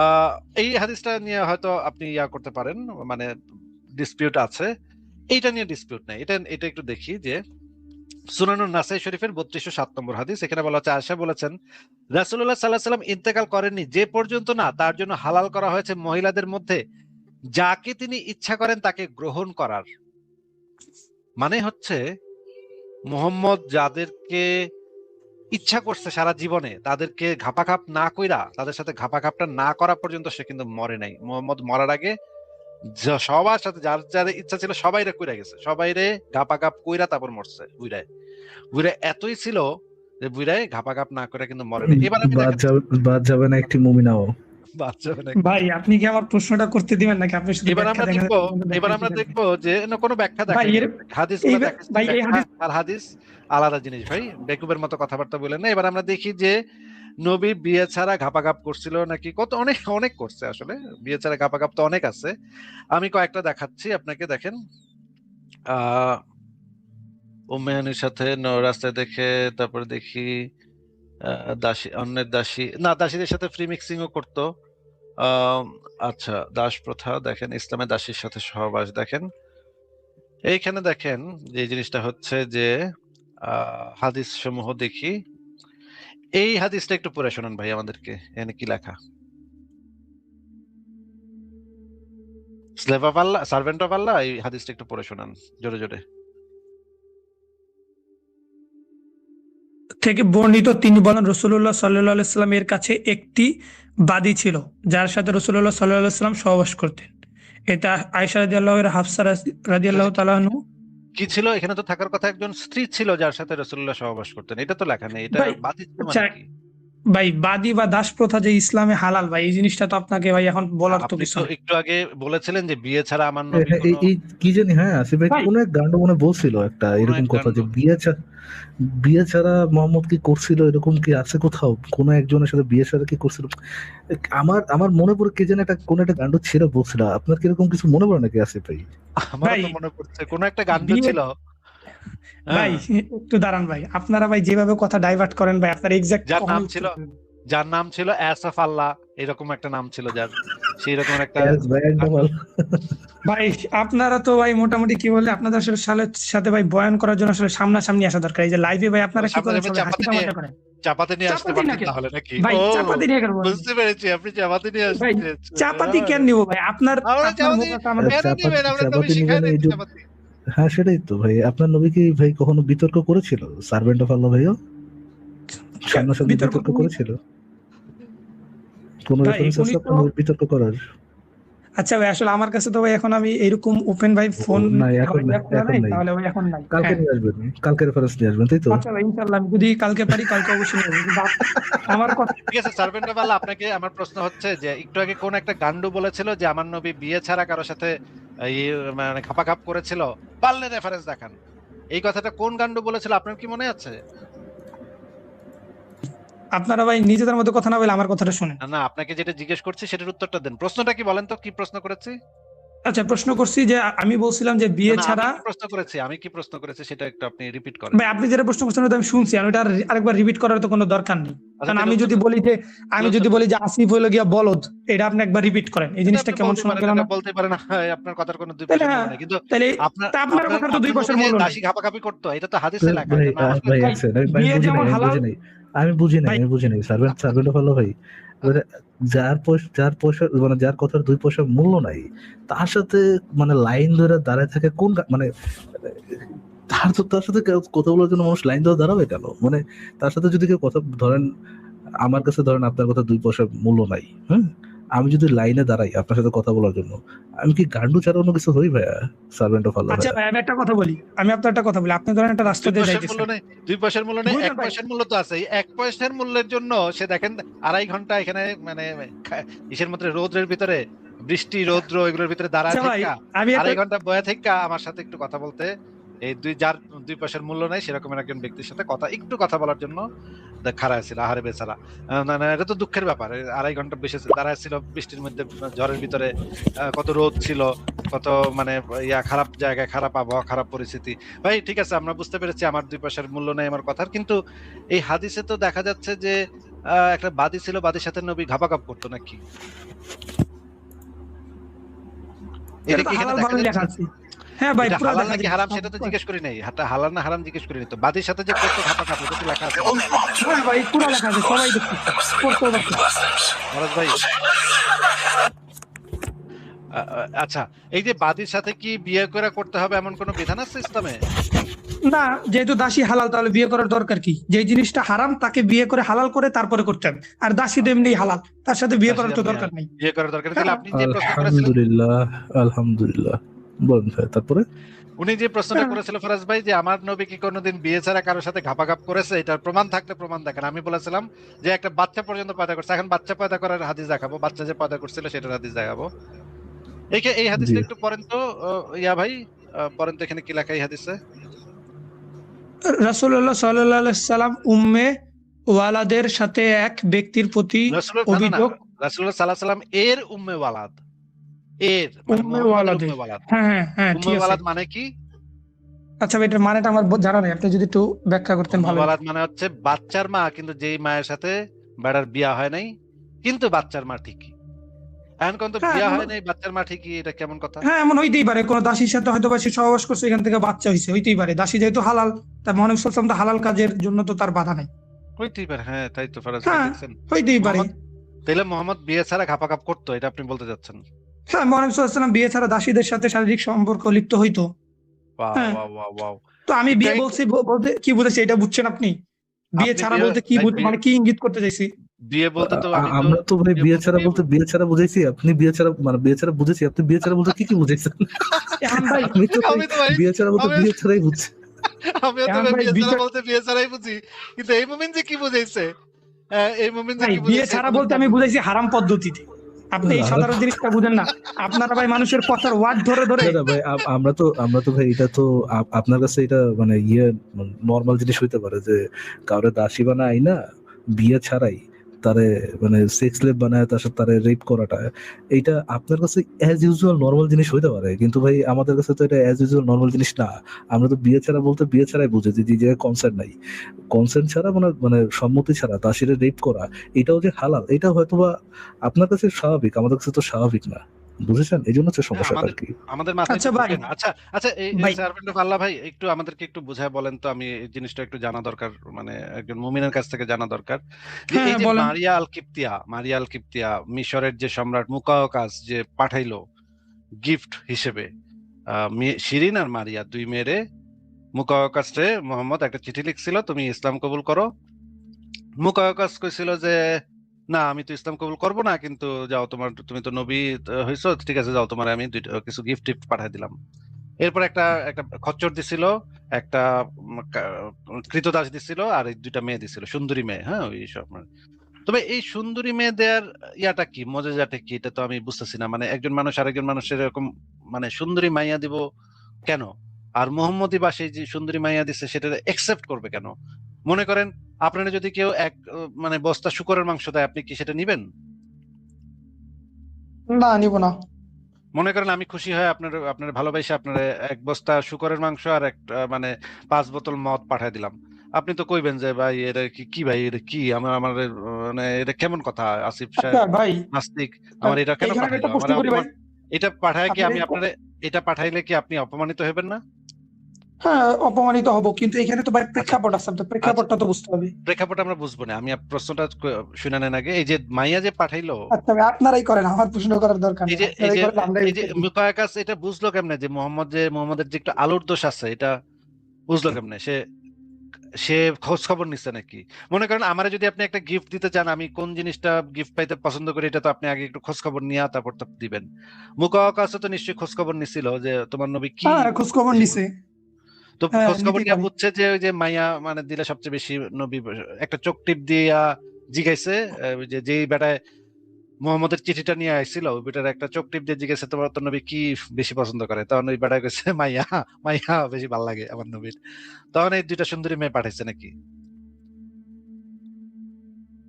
আহ এই হাদিসটা নিয়ে হয়তো আপনি ইয়া করতে পারেন, মানে ডিসপিউট আছে। এইটা নিয়ে ডিসপিউট নাই, এটা এটা একটু দেখি যে সুনানুন নাসাই শরীফের ৩২০৭ নম্বর হাদিস। এখানে বলা হচ্ছে আয়েশা বলেছেন রাসূলুল্লাহ সাল্লাল্লাহু আলাইহি ওয়াসাল্লাম ইন্তেকাল করেননি যে পর্যন্ত না তার জন্য হালাল করা হয়েছে মহিলাদের মধ্যে যাকে তিনি ইচ্ছা করেন তাকে গ্রহণ করার। মানে হচ্ছে মুহাম্মদ যাদেরকে ইচ্ছা করছে সারা জীবনে তাদেরকে ঘাপাঘাপ না কইরা, তাদের সাথে ঘাপাঘাপটা না করা পর্যন্ত সে কিন্তু মরে নাই। মুহাম্মদ মরার আগে সবার সাথে যার যার ইচ্ছা ছিল সবাইরে কইরা গেছে, সবাইরে ঘাপাঘাপ কইরা তারপর মরছে। বুইড়ায় বুইড়া এতই ছিল যে বুইড়ায় ঘাপাঘাপ না করে কিন্তু মরে নাই। এবার আমি দেখেন বাদ যাবে না একটি মুমিনাও। বাচ্চা ভাই আপনি কি আমার প্রশ্নটা করতে দিবেন নাকি আপনি শুধু এবার ব্যাখ্যা আমরা দেখেন? দেখবো, এবার আমরা দেখবো যে না কোনো ব্যাখ্যা ভাই দেখাই এর হাদিস এই গুলো দেখাচ্ছি, ভাই এই ব্যাখ্যা হাদিস আর হাদিস আলাদা জিনিস ভাই, বেকুবের মতো কথাবার্তা বলেন না। এবার আমরা দেখি যে নবী বিয়ে ছাড়া ঘাপাঘাপ করছিল নাকি, কত অনেক অনেক করছে আসলে, বিয়ে ছাড়া ঘাপাঘাপ তো অনেক আছে। আমি কয়েকটা দেখাচ্ছি আপনাকে, দেখেন আহ উম্মায়নের সাথে রাস্তায় দেখে, তারপরে দেখি দাসী অন্যের দাসী না দাসীদের সাথে ফ্রি মিক্সিং ও করতো। আহ আচ্ছা দাস প্রথা দেখেন, ইসলামের দাসীর সাথে সহবাস দেখেন। এইখানে দেখেন যে জিনিসটা হচ্ছে যে হাদিস সমূহ দেখি, এই হাদিসটা একটু পড়ে শোনান ভাই আমাদেরকে, এখানে কি লেখা। Slave of Allah, servant of Allah, এই হাদিসটা একটু পড়ে শোনান জোরে জোরে। থেকে বর্ণিত তিনি বলেন রাসূলুল্লাহ সাল্লাল্লাহু আলাইহি ওয়াসাল্লাম এর কাছে একটি বাদী ছিল যার সাথে রাসূলুল্লাহ সাল্লাল্লাহু আলাইহি ওয়াসাল্লাম সহবাস করতেন। এটা আয়েশা রাদিয়াল্লাহু এর হাফসা রাদিয়াল্লাহু তাআলা আনহু। কি ছিল এখানে? তো থাকার কথা একজন স্ত্রী ছিল যার সাথে রাসূলুল্লাহ সহবাস করতেন, এটা তো লেখা নেই। এটা ভাই বাদী ছিল আচ্ছা মানে কি? ভাই, বাদী বা দাস প্রথা যে ইসলামে হালাল ভাই, এই জিনিসটা তো আপনাকে ভাই এখন বলার তো আপনি কিছু তো নেই একটু আগে বলেছিলেন যে বিয়ে ছাড়া আমার নবী হ্যাঁ, এই কোনো এই কি জানি, হ্যাঁ আসিফ ভাই ভাই। কোন এক গান্ড মনে বলছিল একটা কোনো এরকম এক কথা, কাণ্ড। যে বিয়ে ছাড়া মোহাম্মদ কি করছিল, এরকম কি আছে কোথাও? কোন একজনের সাথে বিয়ে ছাড়া কি করছিল? আমার আমার মনে পড়ে কে যেন একটা কোন একটা গান্ড ছিল বলছিল। আপনার কি এরকম কিছু মনে পড়ে নাকি আসিফ ভাই? আমারও ভাই তো মনে পড়ছে কোনো একটা গান্ড বিয়ে ছিল। ভাই হ্যাঁ, একটু দাঁড়ান ভাই, আপনারা ভাই যেভাবে কথা ডাইভার্ট করেন ভাই, আপনার এক্সাক্ট যার নাম ছিল আসফ আল্লাহ, এরকম একটা নাম ছিল যার, সেই রকম একটা Yes, ভাই, একদম গান্ড। ভাই আপনারা তো ভাই মোটামুটি কি বলে, আপনাদের আসলে সাথে ভাই বয়ান করার জন্য আসলে সামনাসামনি আসা দরকার। এই যে লাইভে ভাই আপনারা কি করেন, সবাই হাসি তামাশা করেন। চাপাতি নিয়ে আসতে চাপাতি না পারতেন কেন তাহলে নাকি? ভাই, ও, চাপাতি নিয়ে কেন বলেন? বুঝতে পেরেছি, আপনি চাপাতি নিয়ে ভাই আসতে। চাপাতি কেন নিব ভাই? আপনার আমরা আপনার চাপাতি মুখ আমাদের কেন নিবেন? আমরা নবী চাপাতি শিখাই নিবেন নাই এই তো যুগ। চাপাতি। হ্যাঁ সেটাই তো ভাই, আপনার নবী কি ভাই কখনো বিতর্ক করেছিল সার্ভেন্ট অফ আল্লাহ ভাইও? সামনাসামনি বিতর্ক বিতর্ক করেছিল? কোন ভাই রেফারেন্স উনি আছে তো, আপনার নবীর বিতর্ক করার? আচ্ছা ভাই আসলে আমার কাছে তো ভাই এখন আমি এরকম ওপেন ভাই ফোন নাই, এখন নাই, এখন নাই। তাহলে ভাই এখন নাই। কালকে হ্যাঁ নিয়ে আসবেন, কালকে রেফারেন্স নিয়ে আসবেন, তাই তো? আচ্ছা ভাই ইনশাআল্লাহ আমি যদি কালকে পারি কালকে অবশ্যই নিয়ে আসবো। কিন্তু আমার কথা ঠিক আছে সার্ভেন্ট অফ আল্লাহ, আপনাকে আমার প্রশ্ন হচ্ছে যে একটু আগে কোন একটা গান্ডু বলেছিল যে আমার নবী বিয়ে ছাড়া কারোর সাথে এই মানে খাপাখাপ করেছিল, পারলে রেফারেন্স দেখান। এই কথাটা কোন গান্ডু বলেছিল আপনার কি মনে আছে? আপনারা ভাই নিজেদের মধ্যে কথা না বলে আমার কথাটা শুনেন। না না, আপনাকে যেটা জিজ্ঞেস করছি সেটার উত্তরটা দেন। প্রশ্নটা কি বলেন তো, কি প্রশ্ন করেছি? আচ্ছা প্রশ্ন করছি যে আমি বলছিলাম যে বিয়ে না, ছাড়া, আমি কি প্রশ্ন করেছি সেটা একটু আপনি রিপিট করেন। ভাই আপনি যেটা প্রশ্ন করছেন ওটা আমি শুনছি, আমি ওটা আরেকবার রিপিট করার তো কোনো দরকার নেই। আচ্ছা, কারণ তাহলে আমি যদি বলি যে আসিফ হলো গিয়া বলদ, এটা আপনি একবার রিপিট করেন, এই জিনিসটা কেমন শোনা গেল না? বলতে পারেন, আপনার কথার কোনো দুই তাহলে পয়সা হ্যাঁ, মূল্য নেই। কিন্তু তাহলে আপনার আপনার কথার তো দুই পয়সার নবী যে মূল্য নেই। দাসী খাপাখাপি করতো, এটা তো হাদিসে লেখা, ভাই এটা না আমার ভাই ভাই, আছেন, আমি বিয়ে বুঝি যেমন নাই, হালাল আমি বুঝি নাই, ভাই, আমি বুঝি নাই সার্ভেন্ট অফ আল্লাহ ভাই। এবারে যার পয়সা মানে যার কথার দুই পয়সা মূল্য নাই, তার সাথে মানে লাইন ধরে দাঁড়ায় থাকে কোন মানে তার সাথে কথা বলার জন্য মানুষ লাইন ধরে দাঁড়াবে কেন? মানে তার সাথে যদি কেউ কথা ধরেন, আমার কাছে ধরেন আপনার কথা দুই পয়সা মূল্য নাই, হ্যাঁ, আমি যদি লাইনে দাঁড়াই আপনার সাথে কথা বলার জন্য, আমি কি গান্ডু ছাড়া অন্য কিছু হই ভাইয়া? সার্ভেন্ট অফ আল্লাহ আচ্ছা ভাইয়া, ভাই আমি একটা কথা বলি, আপনি ধরেন একটা রাস্তা দিয়ে যাইতেছেন, দুই পয়সার মূল্য নেই, বুঝলেন এক ভাই? পয়সার মূল্য তো আছে। এই এক পয়সার মূল্যের জন্য সে দেখেন 2.5 ঘন্টা এখানে মানে ইসের মধ্যে রোদ্রের ভিতরে, বৃষ্টি রৌদ্র এগুলোর ভিতরে দাঁড়ায় আচ্ছা ভাই থাকা, আমি একটা 2.5 ঘন্টা বয়ে থাকা আমার সাথে একটু কথা বলতে, এই যার দুই পয়সার মূল্য নাই সেরকম একজন ব্যক্তির সাথে একটু কথা বলার জন্য খাড়া ছিল, আহারে বেচারা। না না, এটা তো দুঃখের ব্যাপার। 2.5 ঘন্টা বেশি দাঁড়ায় ছিল বৃষ্টির মধ্যে, ঝড়ের ভিতরে, কত রোদ ছিল, কত মানে খারাপ জায়গায়, খারাপ আবহাওয়া, খারাপ পরিস্থিতি। ভাই ঠিক আছে, আমরা বুঝতে পেরেছি আমার দুই পয়সার মূল্য নেই আমার কথার, কিন্তু এই হাদিসে তো দেখা যাচ্ছে যে একটা বাদী ছিল, বাদীর সাথে নবী ঘাপাঘাপ করতো নাকি? এটা কি এখানে দেখা যাচ্ছে? হ্যাঁ ভাই এটা পুরো হালাল দেখা নাকি যায়। হারাম সেটা তো জিজ্ঞেস করি নাই, হালাল না হারাম জিজ্ঞেস করি নাই। তো বাদীর সাথে যে করতো ঘাপাঘাপ, এটা তো লেখা আছে। হ্যাঁ ভাই পুরো লেখা আছে, সবাই দেখতেছে, পড়তেও পারতেছে। মহারাজ ভাই, আচ্ছা, এই যে বাদীর সাথে কি বিয়ে করে করতে হবে এমন কোনো বিধান আছে ইসলামে? না, যেহেতু দাসী হালাল তাহলে বিয়ে করার দরকার কি? যে জিনিসটা হারাম তাকে বিয়ে করে হালাল করে তারপরে করতে হবে, আর দাসী তো এমনি হালাল, তার সাথে বিয়ে করার তো দরকার নেই। বিয়ে করার দরকার নেই। তাহলে আপনি যে প্রশ্ন করেছিলেন, আলহামদুলিল্লাহ, আলহামদুলিল্লাহ, বলুন ভাই তারপরে। উনি যে প্রশ্নটা করেছিল ফরাজ ভাই যে আমার নবী কি কোনোদিন বিয়ে ছাড়া কারোর সাথে ঘাপাঘাপ করেছে, এটার প্রমাণ থাকলে প্রমাণ দেখেন। আমি বলেছিলাম যে একটা বাচ্চা পর্যন্ত পয়দা করছে, এখন বাচ্চা পয়দা করার হাদিস দেখাবো, বাচ্চা যে পয়দা করছিল সেটার হাদিস দেখাবো। এই হাদিসটা একটু পড়েন তো ইয়া ভাই, পড়েন তো এখানে কি লেখা এই হাদিসে। রাসূলুল্লাহ সাল্লাল্লাহু আলাইহি সাল্লাম উম্মে ওয়ালাদের সাথে এক ব্যক্তির প্রতি অভিযোগ, রাসূলুল্লাহ সাল্লাল্লাহু আলাইহি সাল্লাম এর উম্মে ওয়ালাদ, এর মানে উম্মে মুহাম্মদের ওয়ালাদের, উম্মে ওয়ালাদ। হ্যাঁ হ্যাঁ ঠিক উম্মে আছে। ওয়ালাদ মানে কি? আচ্ছা ভাই এটার মানেটা আমার জানা নেই, আপনি যদি একটু ব্যাখ্যা করতেন ভালো হতো। ওয়ালাদ মানে হচ্ছে বাচ্চার মা, কিন্তু যেই মায়ের সাথে বেড়ার বিয়া হয় নাই, কিন্তু বাচ্চার মা ঠিকই। এখন কোন তো হ্যাঁ, বিয়া হয় নাই, বাচ্চার মা ঠিকই, এটা কেমন কথা? হ্যাঁ এমন হইতেই পারে, কোন দাসীর সাথে হয়তো বা সে সহবাস করছে, এখান থেকে বাচ্চা হইছে, হইতেই পারে। দাসী যেহেতু হালাল, তার মহানবী সাল্লাল্লাহু আলাইহি ওয়াসাল্লাম তো হালাল কাজের জন্য তো তার বাধা নাই। হইতেই পারে, হ্যাঁ তাই তো ফরাজ ভাই হ্যাঁ দেখছেন। হইতেই পারে। তাহলে মোহাম্মদ বিয়ে ছাড়া ঘাপাঘাপ করতো, এটা আপনি বলতে যাচ্ছেন? হ্যাঁ, মহানবী সাল্লাল্লাহু আলাইহি ওয়াসাল্লাম বিয়ে ছাড়া দাসীদের সাথে শারীরিক সম্পর্ক লিপ্ত হইতো। ওয়াও হ্যাঁ, ওয়াও ওয়াও ওয়াও তো আমি একটু বিয়ে একটু বলছি বলতে কি বুঝাইছি এটা বুঝছেন আপনি? বিয়ে আপনি ছাড়া বিয়ে বলতে কি ভাই বিয়ে মানে কি ইঙ্গিত করতে চাইছি? বিয়ে বলতে তো আমি তো আমরা তো ভাই বিয়ে বিয়ে বলতে ছাড়া বলতে বিয়ে ছাড়া বুঝাইছি, আপনি বিয়ে ছাড়া মানে বিয়ে ছাড়া বুঝেছি, আপনি বিয়ে ছাড়া বলতে কি বুঝাইছেন? এখন ভাই আমি তো ভাই আমি তো ভাই বিয়ে ছাড়া বলতে আমি বিয়ে ছাড়াই বুঝছি। আমিও তো এখন ভাই ভাই বিয়ে ছাড়া বিচার বলতে বিয়ে ছাড়াই বুঝি, কিন্তু এই মোমেন যে কি বুঝাইছে, এই মোমেন যে ভাই কি বিয়ে বুঝাইছে এই ছাড়া বলতে মোমেনটা আমি আমি বুঝাইছি হারাম পদ্ধতিতে। আপনি এই আর সাধারণ জিনিসটা বুঝেন না। আপনারা ভাই মানুষের কথার ওয়ার্ড ধরে না না ভাই, আমরা তো ভাই এটা তো আপনার কাছে এটা মানে নর্মাল জিনিস হইতে পারে যে কাউরে দাসী বানায় না বিয়ে ছাড়াই তারে মানে সেক্স স্লেভ বানায় তার সাথে তারে রেপ করাটা, এইটা আপনার কাছে অ্যাজ ইউজুয়াল নর্মাল জিনিস হইতে পারে, কিন্তু ভাই আমাদের কাছে তো এটা অ্যাজ ইউজুয়াল নর্মাল জিনিস না। আমরা তো বিয়ে ছাড়া বলতে বিয়ে ছাড়াই বুঝি যে যে কনসেন্ট নাই, কনসেন্ট ছাড়া মানে মানে সম্মতি ছাড়া দাসীরে রেপ করা, এটাও যে হালাল এটা হয়তোবা আপনার কাছে স্বাভাবিক, আমাদের কাছে তো স্বাভাবিক না, বুঝেছেন? এই জন্য হচ্ছে সমস্যাটা আমাদের আর কি। আমাদের মাথায় আচ্ছা তো ভাই, ঢোকে না। আচ্ছা আচ্ছা, এই ভাই সার্ভেন্ট অফ আল্লাহ ভাই একটু আমাদেরকে একটু বুঝায় বলেন তো, আমি এই জিনিসটা একটু জানা দরকার, মানে একজন মুমিনের কাছ থেকে জানা দরকার যে হ্যাঁ এই যে বলেন। মারিয়া আল কিপ্তিয়া মিশরের যে সম্রাট মুকাওকাস যে পাঠাইলো গিফট হিসেবে শিরিন আর মারিয়া দুই মেয়েরে, মুকাওকাসরে মোহাম্মদ একটা চিঠি লিখছিল, তুমি ইসলাম কবুল করো। মুকাওকাস কইছিল যে না আমি তো ইসলাম কবুল করবো না, কিন্তু যাও তুমি তো নবী হইছো, ঠিক আছে যাও, তোমার আমি কিছু গিফট টিফট পাঠাই দিলাম। এরপর একটা একটা খচ্চর দিছিল, একটা কৃতদাস দিছিল, আর এই দুইটা মেয়ে দিছিল, সুন্দরী মেয়ে। হ্যাঁ ওই সব তবে এই সুন্দরী মেয়ে দেয়ার ইয়াটা কি, মজাটা কি, এটা তো আমি বুঝতেছি না। মানে একজন মানুষ আরেকজন মানুষের এরকম মানে সুন্দরী মাইয়া দিব কেন? আর মোহাম্মদী বা সেই যে সুন্দরী মাইয়া দিচ্ছে সেটা একসেপ্ট করবে কেন? মনে করেন আপনারা যদি কেউ মানে বস্তা শুকরের মাংস দেয়, আপনি কি সেটা নিবেন? না, নিব না। মনে করেন আমি খুশি হয় আপনার ভালোবাসে আপনার এক বস্তা শুকরের মাংস আর একটা মানে 5 বোতল মদ পাঠায় দিলাম, আপনি তো কইবেন যে ভাই এটা কি কি ভাই এটা কি আমার মানে এটা কেমন কথা, আসিফ আচ্ছা সাহেব ভাই, নাস্তিক আমার এটা কেন এইখানে আমি পাঠাইলো, একটা আমার প্রশ্ন করি ভাই। অপমান, এটা পাঠায় কি আপনার আমি এই আপনারে, এটা পাঠাইলে কি আপনি অপমানিত হবেন না? হ্যাঁ, অপমানিত হব, কিন্তু এখানে তো ভাই আচ্ছা প্রেক্ষাপট আছে, তো আচ্ছা, প্রেক্ষাপটটা তো বুঝতে হবে। প্রেক্ষাপট আমরা বুঝবো না, আমি প্রশ্নটা শুনে নেন আগে। এই যে মাইয়া যে পাঠাইলো, আচ্ছা ভাই, আপনারাই করেন, আমার প্রশ্ন করার দরকার এই নেই, যে এই আপনারাই যে করেন, আমরাই এই যে উত্তর দিই। মুকায়াকাস এটা বুঝলো কেমনে যে মোহাম্মদের যে একটু আলোর দোষ আছে, এটা বুঝলো কেমনে? সে সে খোঁজ খবর নিচ্ছে নাকি? মনে করেন আমারে যদি আপনি একটা গিফট দিতে চান, আমি কোন জিনিসটা গিফট পাইতে পছন্দ করি, এটা তো আপনি আগে একটু খোঁজ খবর নিয়ে তারপর তো দিবেন। মুকাওয়াকাস তো নিশ্চয়ই খোঁজ খবর নিছিল যে তোমার নবী কি হ্যাঁ, খোঁজ খবর বেশি নিছে। তো হ্যাঁ, খোঁজ খবর নিতেই নিয়ে পারে। বুঝছে যে ওই যে মাইয়া মানে দিলে সবচেয়ে বেশি নবী, একটা চোখ টিপ দিয়া জিগাইছে, ওই যে যেই বেটায় মোহাম্মদের চিঠিটা নিয়ে আইছিল ওই বেটার একটা চোখ টিপ দিয়ে জিজ্ঞেসে তোমার তো নবী কি বেশি পছন্দ করে, তখন ওই বেটা কইছে মাইয়া, মাইয়া বেশি ভালো লাগে আমার নবীর। তখন এই দুইটা সুন্দরী মেয়ে পাঠাইছে নাকি?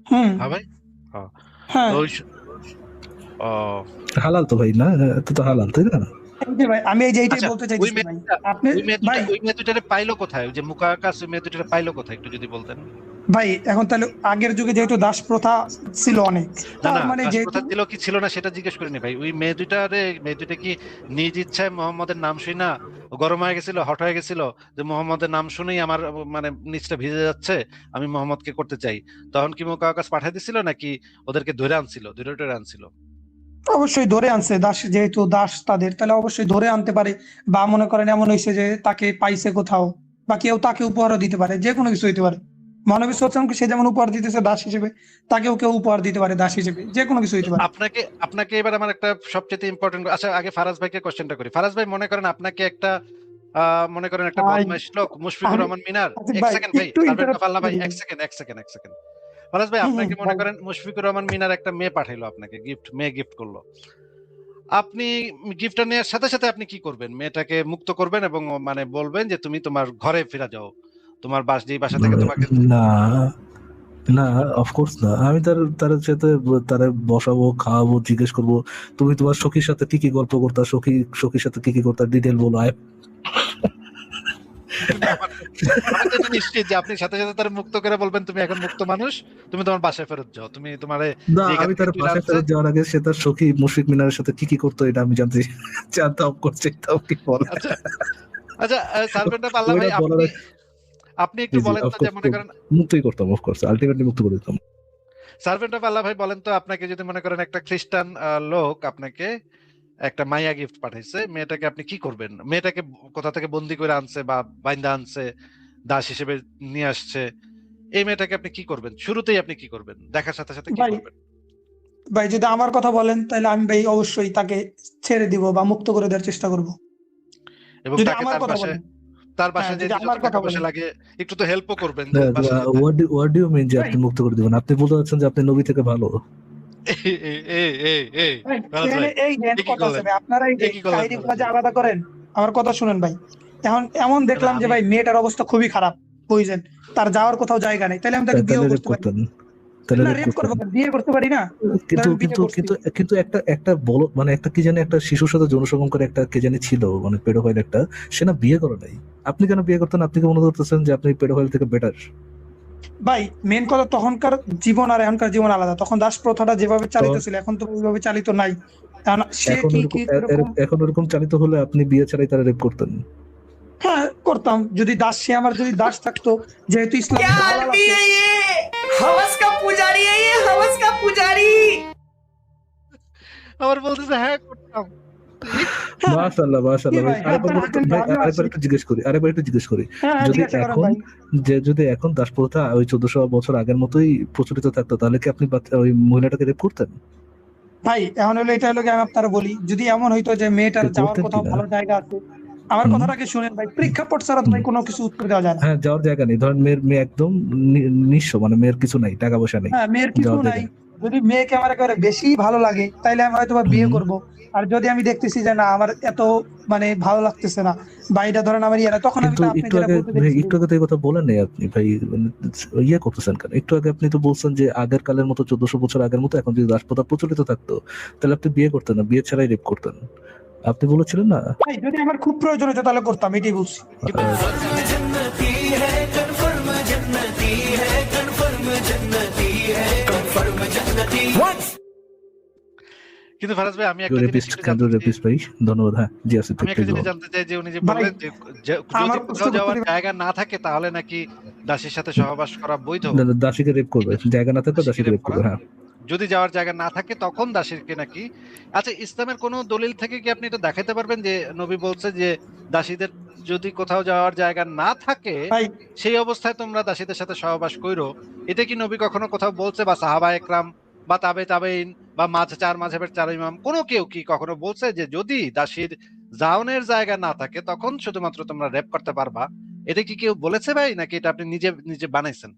হুম। হ্যাঁ ভাই। হ্যাঁ। তো হ্যাঁ, ওই ও হালাল তো ভাই, না এটা তো হালাল তাই না? এই যে ভাই আমি এই যে এইটাই আচ্ছা, বলতে ওই চাইতেছি ভাই। মেয়েটা আপনি ভাই, ওই মেয়ে দুটারে পাইলো কোথায়? ওই যে মুকাকাস ওই মেয়ে দুটারে পাইলো কোথায় একটু যদি বলতেন। ভাই এখন তাহলে আগের যুগে যেহেতু দাস প্রথা ছিল অনেক, না তার না, মানে যেহেতু দাসপ্রথা ছিল কি ছিল না সেটা জিজ্ঞেস করিনি ভাই। ওই মেয়ে দুটা কি নিজ ইচ্ছায় মোহাম্মদের নাম শুই না গরম হয়ে গেছিল, হট হয়ে গেছিল, যে মোহাম্মদের নাম শুনেই আমার মানে নিচটা ভিজে যাচ্ছে, আমি মোহাম্মদকে করতে চাই, তখন কি মুকাকাস পাঠিয়ে দিছিল নাকি ওদেরকে ধরে আনছিল, ধরে আনছিল? অবশ্যই ধরে আনছে, দাস যেহেতু দাস তাদের, তাহলে অবশ্যই ধরে আনতে পারে। বা মনে করেন এমন হয়েছে যে তাকে পাইছে কোথাও, বা কেউ তাকে উপহারও দিতে পারে, যে কোনো কিছু হইতে পারে। মহানবী ও, সাল্লাল্লাহু আলাইহি ওয়াসাল্লামকে সে যেমন উপহার দিতেছে দাস হিসেবে, তাকেও কেউ উপহার দিতে পারে দাস হিসেবে, যে কোনো কিছু তো হইতে পারে। আপনাকে আপনাকে এবার আমার একটা সবচেয়ে ইম্পর্টেন্ট, আচ্ছা আগে ফারাজ ভাইকে কোশ্চেনটা করি। ফারাজ ভাই মনে করেন আপনাকে একটা মনে করেন একটা ভাই বদমাইশ লোক মুশফিকুর আমি রহমান মিনার, আচ্ছা এক ভাই সেকেন্ড ভাই, একটু সার্ভেন্ট অফ ইন্টারাপ্ট আল্লাহ ভাই, করি এক ভাই। সেকেন্ড এক সেকেন্ড এক সেকেন্ড। ফারাজ ভাই আপনাকে মনে বলেন। করেন মুশফিকুর রহমান মিনার একটা মেয়ে পাঠাইলো আপনাকে গিফট, মেয়ে গিফট করলো, আপনি গিফটটা নেওয়ার সাথে সাথে আপনি কি করবেন? মেয়েটাকে মুক্ত করবেন এবং মানে বলবেন যে তুমি তোমার ঘরে ফিরে যাও, তোমার যেই বাসা থেকে তোমাকে। না না, অফকোর্স না। আমি তার সাথে তারা বসাবো, খাওয়াবো, জিজ্ঞেস করবো তুমি তোমার সখীর সাথে কি কি গল্প করতা, সখীর সাথে কি কি করতা, ডিটেল বলো। আমি তো এটা নিশ্চিত যে আপনি সাথে সাথে তার মুক্ত করে বলবেন তুমি এখন মুক্ত মানুষ, তুমি তোমার বাসায় ফেরত যাও, তুমি তোমার না, যেখান আমি থেকে তার তুই বাসায় আনছে। ফেরত যাওয়ার আগে সে তার সখী মুশফিক মিনারের সাথে কি কি করতো এটা আমি জানতে অফ করছি, তাও কি বলে। আচ্ছা আচ্ছা, সার্ভেন্ট অফ আল্লাহ ভাই ওইটা বলার আপনি আগে আপনি একটু বলেন তো যে অফকোর্স মনে করেন মুক্তই করতাম, অফকোর্স আলটিমেটলি মুক্ত করে দিতাম। সার্ভেন্ট অফ আল্লাহ ভাই বলেন তো, আপনাকে যদি মনে করেন একটা খ্রিস্টান লোক আপনাকে একটা মাইয়া গিফট পাঠাইছে, মেয়েটাকে আপনি কি করবেন? মেয়েটাকে কোথা থেকে বন্দি করে আনছে বা বাইন্দা আনছে, দাস হিসেবে নিয়ে আসছে, এই মেয়েটাকে আপনি কি করবেন? শুরুতেই আপনি কি করবেন? দেখার সাথে সাথে কি ভাই করবেন? ভাই যদি আমার কথা বলেন তাহলে আমি ভাই অবশ্যই তাকে ছেড়ে দিব বা মুক্ত করে দেওয়ার চেষ্টা করব। এবং যদি তাকে আমার তার কথা বাসায় বলেন, তার হ্যাঁ বাসায় যদি যেতে যত আমার কথা টাকা পয়সা বলেন লাগে একটু তো হেল্পও করবেন যে বাসায় যেতে। হোয়াট ডু ইউ মিন যে ভাই আপনি মুক্ত করে দিবেন? আপনি বলতে চাচ্ছেন যে আপনি নবী থেকে ভালো? এই এই এই এই ভাই ফারাজ এখানে ভাই, এই যে এ কি কথা আছে করলেন? ভাই, আপনারা এই এ যে কি করলেন কাহিনী ফারাজ যে ভাই? আলাদা করেন। আমার কথা শুনেন ভাই, এখন এমন না, দেখলাম যে আমি ভাই মেয়েটার অবস্থা খুবই খারাপ, বুঝছেন, তার যাওয়ার কোথাও জায়গা নেই, তাহলে আমি তাকে তাহলে বিয়েও রেপ করতে পারি না। করতেন, তাহলে না রেপ রেপ করতেন। করবো কেন? বিয়ে করতে পারি না? কিন্তু ধরেন বিয়ে কিন্তু করছি, কিন্তু কিন্তু একটা একটা বলো মানে একটা কি জানি একটা শিশুর সাথে যৌনসঙ্গম করে একটা কে জানি ছিল মানে পেডোফাইল একটা, সে না বিয়ে করে নাই। আপনি কেন বিয়ে করতেন? আপনি কি মনে করতেছেন যে আপনি পেডোফাইল থেকে বেটার? ভাই মেন কথা তখনকার জীবন আর এখনকার জীবন আলাদা। তখন দাস প্রথাটা যেভাবে চালিত তখন ছিল এখন তো ওইভাবে চালিত নাই। কারণ সে এখন কি ওরকম কি কিরকম, এখন ওরকম চালিত হলে আপনি বিয়ে ছাড়াই তারা রেপ করতেন। হ্যাঁ করতাম যদি দাস, সে আমার যদি দাস থাকতো, যেহেতু ইসলাম क्या হালাল आदमी আছে। है ये? हवस का पुजारी है ये, हवस का पुजारी। আবার বলতেছে হ্যাঁ করতাম। হ্যাঁ মাশাআল্লাহ কি মাশাআল্লাহ ভাই। ভাই, হ্যাঁ আপনার হাতের ভাই আমিও আরেকবার আছি। একটু জিজ্ঞেস করি, হ্যাঁ হ্যাঁ, যদি জিজ্ঞাসা করেন এখন ভাই। যদি এখন দাসপ্রথা ওই 1400 বছর আগের মতোই প্রচলিত থাকতো তাহলে কি আপনি ওই মহিলাটাকে রেপ করতেন? ভাই এখন হলো এটা হলো কি, আমি আপনারা বলি, যদি এমন হইতো যে মেয়েটার আপনি যাওয়ার করতেন কোথাও কিনা? ভালো জায়গা আছে, আমার হুম কথাটাকে শুনেন ভাই, প্রেক্ষাপট ছাড়া তো হুম। ভাই কোনো কিছু উত্তর দেওয়া যায় না। হ্যাঁ, যাওয়ার জায়গা নেই। ধরেন মেয়ে একদম নিঃস্ব, মানে মেয়ের কিছু নাই, টাকা পয়সা নেই, হ্যাঁ মেয়ের কিছু যাওয়ার জায়গা নাই, নেই। যদি মেয়েকে আমার একেবারে বেশি ভালো লাগে তাইলে আমি হয়তো বা বিয়ে হুম। করব। আর যদি আমি দেখতেছি যে না আমার এত মানে ভালো লাগতেছে না, বা এটা ধরেন আমার ইয়ে না, তখন আমি কিন্তু তো আপনি একটু যেটা আগে বলতে ভাই, দেখছি। একটু আগে তো এই কথা বলেন নাই আপনি ভাই, মানে ইয়ে করতেছেন কেন? একটু আগে আপনি তো বলছেন যে আগের কালের মতো 1400 বছর আগের মতো এখন যদি দাসপ্রথা প্রচলিত থাকতো তাহলে আপনি বিয়ে করতেন না, বিয়ে ছাড়াই রেপ করতেন। আপনি বলেছিলেন না? ভাই যদি আমার খুব প্রয়োজন হতো তাহলে করতাম, এটাই বলছি। কিন্তু কিন্তু ফারাজ ভাই আমি একটা জিনিস একটু জানতে চাই। রেপিস্ট ভাই, ধন্যবাদ। হ্যাঁ জি আসিফ ভাই, আমি একটা প্লিজ জিনিস বলুন। জানতে চাই যে উনি যে ভাই বললেন যে আমার যদি প্রশ্ন কোথাও করতে যাওয়ার দিবেন? জায়গা না থাকে তাহলে নাকি দাসীর সাথে সহবাস করা বৈধ। না, না, দাসীকে রেপ করবে, কিন্তু জায়গা না থাকলে দাসীকে দাসীকে রেপ রেপ করা, করবে। হ্যাঁ, যদি যাওয়ার জায়গা না থাকে তখন দাসীকে নাকি। আচ্ছা, ইসলামের কোনো দলিল থেকে কি আপনি এটা দেখাতে পারবেন যে নবী বলছে যে দাসীদের যদি কোথাও যাওয়ার জায়গা না থাকে ভাই সেই অবস্থায় তোমরা দাসীদের সাথে সহবাস কইরো? এটা কি নবী কখনো কোথাও বলছে, বা সাহাবা একরাম বা তাবেইন বা চার মাযহাবের চার ইমাম কোনো কেউ কি কখনো বলছে যে যদি দাসীর জাওনের জায়গা না থাকে তখন শুধুমাত্র তোমরা রেপ করতে পারবা? এটা কি কেউ বলেছে ভাই, নাকি এটা আপনি নিজে নিজে বানাইছেন?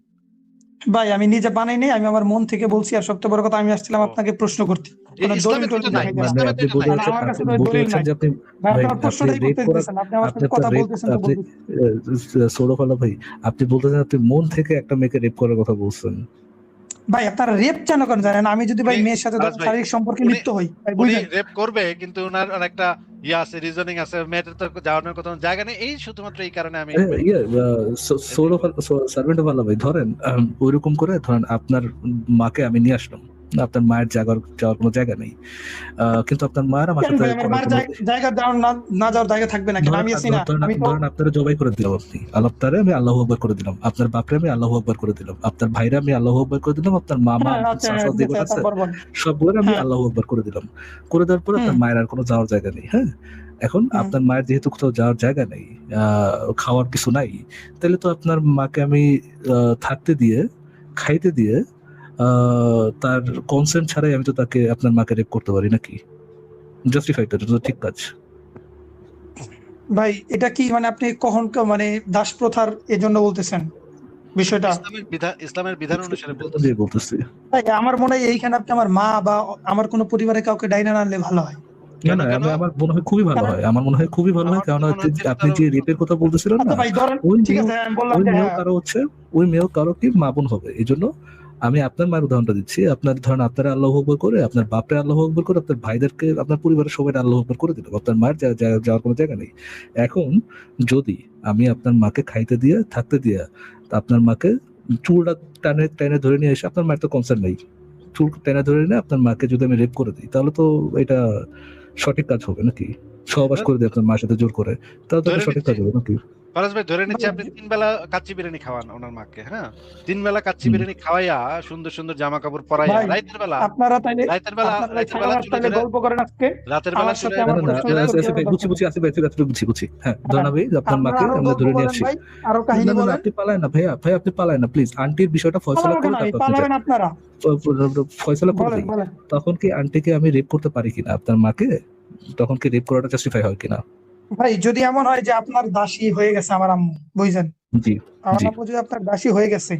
ভাই আমি নিজে বানাই নাই, আমি আমার মন থেকে বলছি। আর সবচেয়ে বড় কথা, আমি আসছিলাম ও, আপনাকে প্রশ্ন করতে, কোনো দলিল ইসলামে তো টলিল এটা নাই, দেখাইতে না। মানে ইসলামে তো আপনি এটা বলতে নাই। কারণ চাচ্ছেন, আমার কাছে আপনি তো ওই বলতে দলিল চাচ্ছেন নাই। যে আপনি ভাই ভাই আপনার আপনি প্রশ্নটাই রেপ করতে করা, দিতেছেন, আপনি আমার আপনি সাথে আপনার কথা রেপ বলতেছেন তো আপনি বলতেছেন। সৌরফালা ভাই, আপনি বলতে চান আপনি মন থেকে একটা মেয়েকে রেপ করার কথা বলছেন। ভাই আপনারা রেপ কেন করেন জানেন? আমি যদি ভাই উনি মেয়ের সাথে ফারাজ ভাই, শারীরিক সম্পর্কে উনি লিপ্ত হই ভাই, উনি বুঝলেন, রেপ করবে কিন্তু উনার অনেকটা ইয়ে আছে, রিজনিং আছে, মেয়েটার তো যাওয়ার কোনো জায়গা নেই, এই শুধুমাত্র এই কারণে আমি ইয়ে এটাই বললাম। সার্ভেন্ট ভালো ভাই, ধরেন ওইরকম করে ধরেন আপনার মাকে আমি নিয়ে আসলাম, আপনার মায়ের যাওয়ার কোনো জায়গা নেই, কিন্তু আপনার মায়ের আমার কেন সাথে ভাই আমার করার মার কোনো, জায়গা যাওয়ার না না যাওয়ার জায়গা থাকবে না কেন? ধরেন আমি আছি না, আমি তো ধরেন আপনারা জবাই করে দিলাম, আপনি আল্লাহরে আমি আল্লাহু আকবার করে দিলাম, আপনার বাপরে আমি আল্লাহু আকবার করে দিলাম, আপনার ভাইরা আমি আল্লাহু আকবার করে দিলাম, আপনার মামা হ্যাঁ আচ্ছা হ্যাঁ চাচা ঠিক যেগুলো আছে, আছে তারপর বল। সবগুলো আমি হ্যাঁ আল্লাহু আকবার করে দিলাম। করে দেওয়ার পরে হুম আপনার মায়ের আর কোনো যাওয়ার জায়গা নেই। হ্যাঁ, এখন হুম আপনার মায়ের যেহেতু কোথাও যাওয়ার জায়গা নেই, খাওয়ার কিছু নাই, তাহলে তো আপনার মাকে আমি থাকতে দিয়ে, খাইতে দিয়ে, তার কনসেন্ট ছাড়াই আমি তো তাকে আপনার মাকে রেপ করতে পারি নাকি? জাস্টিফাইড, এটা তো ঠিক কাজ। ভাই এটা কি মানে আপনি কখন মানে দাস প্রথার এজন্য বলতেছেন বিষয়টা? ইসলামের বিধান অনুসারে বলতেছে। দিয়ে বলতেছি। ভাই আমার মনে হয় এইখানে আপনি আমার মা বা আমার কোনো পরিবারের কাউকে ডাইনা না আনলে ভালো হয়। না, কেন না, কেন? আমার মনে হয় খুবই ভালো কারণ হয়। আমার মনে হয় খুবই ভালো হয়। আমার তো কারণ মনে হচ্ছে আপনি তারও যে রেপের কথা বলতেছিলেন আচ্ছা না, ভাই ধরেন, ওই ঠিক মেয়েও আছে আমি বললাম ওই যে মেয়েও হ্যাঁ কারো হচ্ছে, ওই মেয়েও কারো কি মা বোন হবে। এইজন্য আমি আপনার মায়ের উদাহরণটা দিচ্ছি। আপনার ধরেন আপনারা আল্লাহু আকবার করে, আপনার বাপরে আল্লাহু আকবার করে, আপনার ভাইদেরকে, আপনার পরিবারের সবাই আল্লাহু আকবার করে দিলাম। আপনার মায়ের যাওয়ার কোনো জায়গা নেই। এখন যদি আমি আপনার মাকে খাইতে দিয়ে, থাকতে দিয়ে, আপনার মাকে চুলটা টানে ধরে নিয়ে এসে, আপনার মায়ের তো কনসার্ন নেই, চুল টেনে ধরে নিয়ে আপনার মাকে যদি আমি রেপ করে দিই তাহলে তো এটা সঠিক কাজ হবে নাকি? সহবাস করে দিই আপনার মায়ের সাথে জোর করে, তাহলে তো এটা ধরে সঠিক নিচ্ছি কাজ হবে নাকি? ফারাজ ভাই ধরে নিচ্ছি ভাই, আপনি 3 বেলা কাচ্চি বিরিয়ানি খাওয়ান ওনার মাকে, হ্যাঁ? 3 বেলা কাচ্চি বিরিয়ানি খাওয়াইয়া সুন্দর সুন্দর জামা কাপড় পরাইয়া ভাই, রাতের বেলা আপনারা তাইলে রাতের বেলা চুলে ধরে গল্প করেন আজকে রাতের বেলা আমার চুলে সাথে আমার না, না, প্রশ্ন আসিফ উত্তর ভাই, দেওয়ার বুঝছি, দরকার বুঝছি, আসিফ ভাই, বুঝছি। হ্যাঁ, ধনা ভাই, আপনার আপনারা মাকে আরো আমরা গল্প ধরে নিয়ে বলেন আসছি। ভাই, আরো না, কাহিনী না, না, বলেন। আপনি পালায়েন না ভাইয়া, ভাই আপনি পালায়েন না প্লিজ। আন্টির বিষয়টা ফয়সালা পালাবো করে না, তারপর আপনি পালাবেন আপনারা। ফয়সালা করে বলেন দেই। বলেন তখন কি আন্টিকে আমি রেপ করতে পারি কিনা আপনার মাকে? তখন কি রেপ করাটা জাস্টিফাই হয় কিনা? ভাই, যদি এমন হয় যে আপনার দাসী হয়ে গেছে আমার আম্মু, বুঝছেন, জি, আমার জি, আম্মু যদি আপনার দাসী হয়ে গেছে,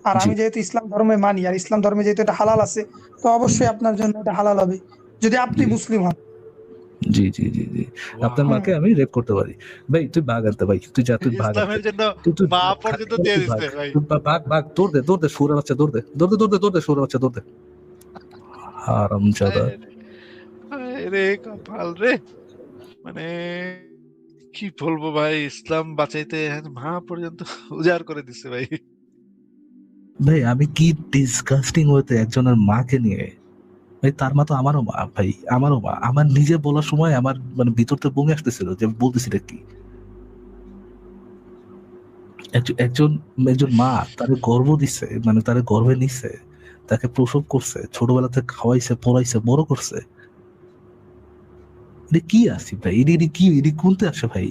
আর জি, আমি যেহেতু ইসলাম ধর্মে মানি, আর ইসলাম ধর্মে যেহেতু এটা হালাল আছে, তো অবশ্যই আপনার জন্য এটা হালাল হবে যদি আপনি জি, মুসলিম হন। জি, জি, জি, জি। আপনার ওয়াও, মাকে আমি রেপ করতে পারি। ভাই তুই ভাগ আনতে ভাই, তুই যা, তুই ভাগ আনতে। ইসলামের জন্য তুই মা ভাগ, পর্যন্ত খালি দিয়ে তুই ভাগ। দিচ্ছে ভাই। তুই ভাগ, দৌড় দে, শুয়োরের বাচ্চা, দৌড় দে, শুয়োরের বাচ্চা, দৌড় দে। হারামজাদা। রে কপাল রে, মানে কি বলবো ভাই, ইসলাম বাঁচাইতে মা পর্যন্ত উজাড় করে দিচ্ছে ভাই। ভাই আমি কি ডিসগাস্টিং হতে একজনের মাকে নিয়ে। ভাই তার মা তো আমারও মা ভাই, আমারও মা। আমার নিজে বলার সময় আমার মানে ভিতর থেকে বমি আসতেছিল যে বলতেছি এটা কি। একজন একজন মা তারে গর্ভ দিচ্ছে, মানে তারে গর্ভে নিচ্ছে, তাকে প্রসব করছে, ছোটবেলা থেকে খাওয়াইছে, পড়াইছে, বড় করছে। এটা কি আসি ভাই, এটি কোনতে আসে ভাই?